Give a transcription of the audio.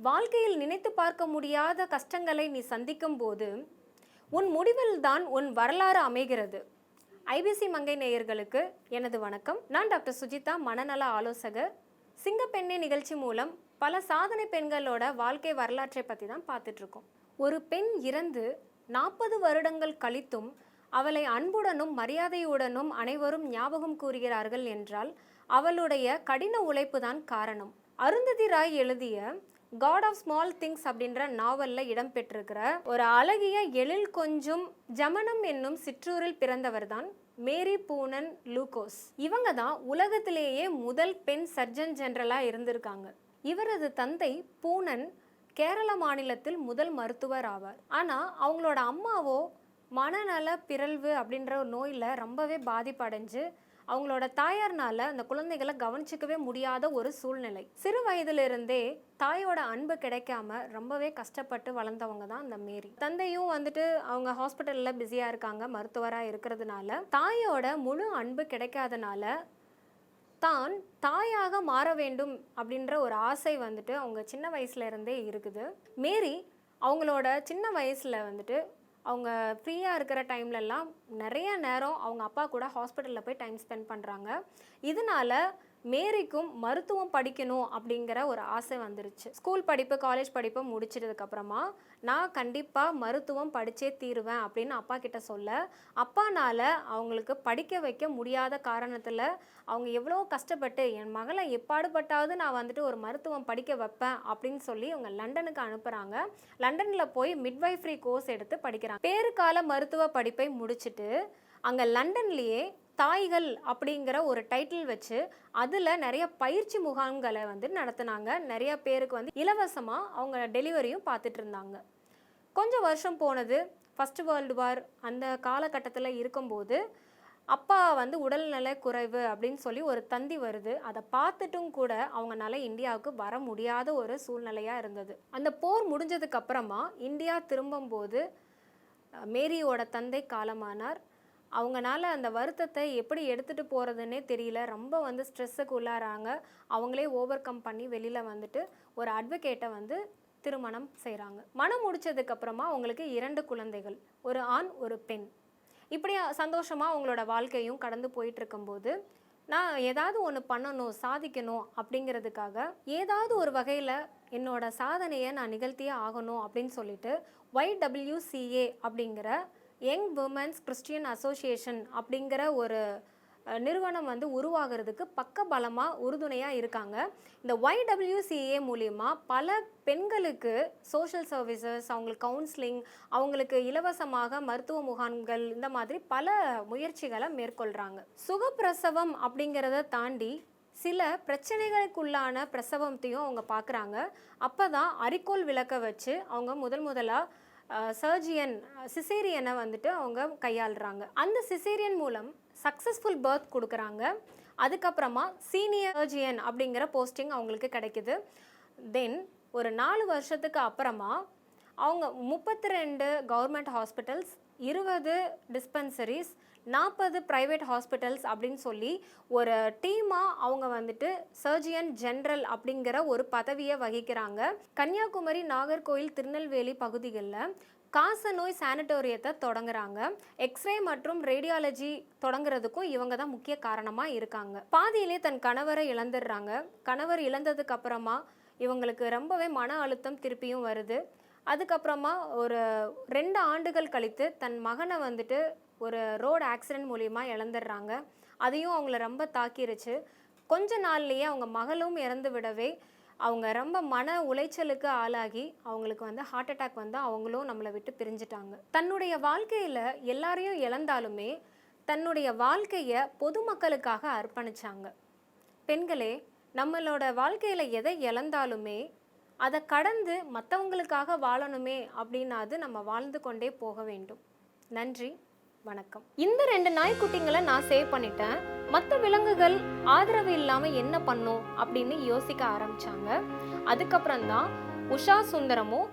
வாழ்க்கையில் நினைத்து பார்க்க முடியாத கஷ்டங்களை நீ சந்திக்கும் போது உன் முடிவில் தான் உன் வரலாறு அமைகிறது. ஐபிசி மங்கை நேயர்களுக்கு எனது வணக்கம். நான் டாக்டர் சுஜிதா, மனநல ஆலோசகர். சிங்கப்பெண்ணே நிகழ்ச்சி மூலம் பல சாதனை பெண்களோட வாழ்க்கை வரலாற்றை பற்றி தான் பார்த்துட்ருக்கோம். ஒரு பெண் இறந்து 40 வருடங்கள் கழித்தும் அவளை அன்புடனும் மரியாதையுடனும் அனைவரும் ஞாபகம் கூறுகிறார்கள் என்றால் அவளுடைய கடின உழைப்பு தான் காரணம். அருந்ததி ராய் எழுதிய காட் ஆஃப் ஸ்மால் திங்ஸ் அப்படின்ற நாவலில் இடம்பெற்றிருக்கிற ஒரு அழகிய எழில் கொஞ்சம் ஜமனம் என்னும் சிற்றூரில் பிறந்தவர் தான் மேரி பூனன் லூகோஸ். இவங்க தான் உலகத்திலேயே முதல் பெண் சர்ஜன் ஜெனரலாக இருந்திருக்காங்க. இவரது தந்தை பூனன் கேரள மாநிலத்தில் முதல் மருத்துவர் ஆவார். ஆனால் அவங்களோட அம்மாவோ மனநல பிறழ்வு அப்படின்ற ஒரு நோயில் ரொம்பவே பாதிப்படைஞ்சு அவங்களோட தாயார்னால அந்த குழந்தைகளை கவனிச்சிக்கவே முடியாத ஒரு சூழ்நிலை. சிறு வயதிலிருந்தே தாயோட அன்பு கிடைக்காம ரொம்பவே கஷ்டப்பட்டு வளர்ந்தவங்க தான் அந்த மேரி. தந்தையும் அவங்க ஹாஸ்பிட்டலில் பிஸியாக இருக்காங்க, மருத்துவராக இருக்கிறதுனால தாயோட முழு அன்பு கிடைக்காதனால தான் தாயாக மாற வேண்டும் அப்படின்ற ஒரு ஆசை அவங்க சின்ன வயசுல இருந்தே இருக்குது. மேரி அவங்களோட சின்ன வயசில் அவங்க ஃப்ரீயாக இருக்கிற டைம்லலாம் நிறைய நேரம் அவங்க அப்பா கூட ஹாஸ்பிட்டலில் போய் டைம் ஸ்பெண்ட் பண்ணுறாங்க. இதனால மேரிக்கும் மருத்துவம் படிக்கணும் அப்படிங்கிற ஒரு ஆசை வந்துருச்சு. ஸ்கூல் படிப்பு, காலேஜ் படிப்பை முடிச்சிட்டதுக்கப்புறமா நான் கண்டிப்பாக மருத்துவம் படித்தே தீருவேன் அப்படின்னு அப்பா கிட்ட சொல்ல, அப்பானால அவங்களுக்கு படிக்க வைக்க முடியாத காரணத்தில் அவங்க எவ்வளோ கஷ்டப்பட்டு என் மகளை எப்பாடுபட்டாவது நான் ஒரு மருத்துவம் படிக்க வைப்பேன் அப்படின்னு சொல்லி அவங்க லண்டனுக்கு அனுப்புகிறாங்க. லண்டனில் போய் மிட்வைஃப்ரி கோர்ஸ் எடுத்து படிக்கிறாங்க. பேறுகால மருத்துவ படிப்பை முடிச்சுட்டு அங்கே லண்டன்லேயே தாய்கள் அப்படிங்கிற ஒரு டைட்டில் வச்சு அதில் நிறைய பயிற்சி முகாம்களை நடத்தினாங்க. நிறைய பேருக்கு இலவசமாக அவங்க டெலிவரியும் பார்த்துட்டு இருந்தாங்க. கொஞ்சம் வருஷம் போனது. ஃபர்ஸ்ட் வேர்ல்டு வார் அந்த காலகட்டத்தில் இருக்கும்போது அப்பா உடல்நல குறைவு அப்படின்னு சொல்லி ஒரு தந்தி வருது. அதை பார்த்துட்டும் கூட அவங்களால இந்தியாவுக்கு வர முடியாத ஒரு சூழ்நிலையாக இருந்தது. அந்த போர் முடிஞ்சதுக்கு அப்புறமா இந்தியா திரும்பும்போது மேரியோட தந்தை காலமானார். அவங்களால அந்த வருத்தத்தை எப்படி எடுத்துகிட்டு போகிறதுன்னே தெரியல. ரொம்ப ஸ்ட்ரெஸ்ஸுக்கு உள்ளாராங்க. அவங்களே ஓவர் கம் பண்ணி வெளியில் ஒரு அட்வொகேட்டை திருமணம் செய்கிறாங்க. மனம் முடிச்சதுக்கப்புறமா அவங்களுக்கு 2 குழந்தைகள், ஒரு ஆண் ஒரு பெண். இப்படி சந்தோஷமாக அவங்களோட வாழ்க்கையும் கடந்து போயிட்டுருக்கும்போது நான் ஏதாவது ஒன்று பண்ணணும், சாதிக்கணும் அப்படிங்கிறதுக்காக ஏதாவது ஒரு வகையில் என்னோட சாதனையை நான் நிகழ்த்தியே ஆகணும் அப்படின்னு சொல்லிட்டு YWCA அப்படிங்கிற யங் விமென்ஸ் கிறிஸ்டியன் அசோசியேஷன் அப்படிங்கிற ஒரு நிறுவனம் உருவாகிறதுக்கு பக்கபலமாக உறுதுணையாக இருக்காங்க. இந்த YWCA மூலிமா பல பெண்களுக்கு சோஷியல் சர்வீசஸ், அவங்களுக்கு கவுன்சிலிங், அவங்களுக்கு இலவசமாக மருத்துவ முகாம்கள், இந்த மாதிரி பல முயற்சிகளை மேற்கொள்கிறாங்க. சுகப்பிரசவம் அப்படிங்கிறத தாண்டி சில பிரச்சனைகளுக்குள்ளான பிரசவத்தையும் அவங்க பார்க்குறாங்க. அப்போ தான் அரிக்கோல் விளக்க வச்சு அவங்க முதலாக சிசேரியனை அவங்க கையாளுறாங்க. அந்த சிசேரியன் மூலம் சக்ஸஸ்ஃபுல் பர்த் கொடுக்குறாங்க. அதுக்கப்புறமா சீனியர் சர்ஜியன் அப்படிங்கிற போஸ்டிங் அவங்களுக்கு கிடைக்குது. தென் ஒரு 4 வருஷத்துக்கு அப்புறமா அவங்க 32 government hospitals, 20 dispensaries, 40 private hospitals அப்படின்னு சொல்லி ஒரு டீமாக அவங்க சர்ஜியன் ஜெனரல் அப்படிங்கிற ஒரு பதவியை வகிக்கிறாங்க. கன்னியாகுமரி, நாகர்கோவில், திருநெல்வேலி பகுதிகளில் காசநோய் சானிட்டோரியத்தை தொடங்குறாங்க. எக்ஸ்ரே மற்றும் ரேடியாலஜி தொடங்குறதுக்கும் இவங்க தான் முக்கிய காரணமாக இருக்காங்க. பாதியிலே தன் கணவரை இழந்துடுறாங்க. கணவர் இழந்ததுக்கு அப்புறமா இவங்களுக்கு ரொம்பவே மன அழுத்தம் திருப்பியும் வருது. அதுக்கப்புறமா ஒரு 2 ஆண்டுகள் கழித்து தன் மகனை ஒரு ரோடு ஆக்சிடென்ட் மூலிமா இழந்துடுறாங்க. அதையும் அவங்கள ரொம்ப தாக்கிருச்சு. கொஞ்ச நாள்லேயே அவங்க மகளும் இறந்து விடவே அவங்க ரொம்ப மன உளைச்சலுக்கு ஆளாகி அவங்களுக்கு ஹார்ட் அட்டாக் அவங்களும் நம்மளை விட்டு பிரிஞ்சிட்டாங்க. தன்னுடைய வாழ்க்கையில் எல்லாரையும் இழந்தாலுமே தன்னுடைய வாழ்க்கையை பொதுமக்களுக்காக அர்ப்பணிச்சாங்க. பெண்களே, நம்மளோட வாழ்க்கையில் எதை இழந்தாலுமே அதை கடந்து மற்றவங்களுக்காக வாழணுமே அப்படின்னாது நம்ம வாழ்ந்து கொண்டே போக வேண்டும். நன்றி, வணக்கம். இந்த 2 நாய்க்குட்டிங்களை நான் சேவ் பண்ணிட்டேன். மற்ற விலங்குகள் ஆதரவு இல்லாமல் என்ன பண்ணும் அப்படின்னு யோசிக்க ஆரம்பிச்சாங்க. அதுக்கப்புறம் தான் உஷா சுந்தரமும்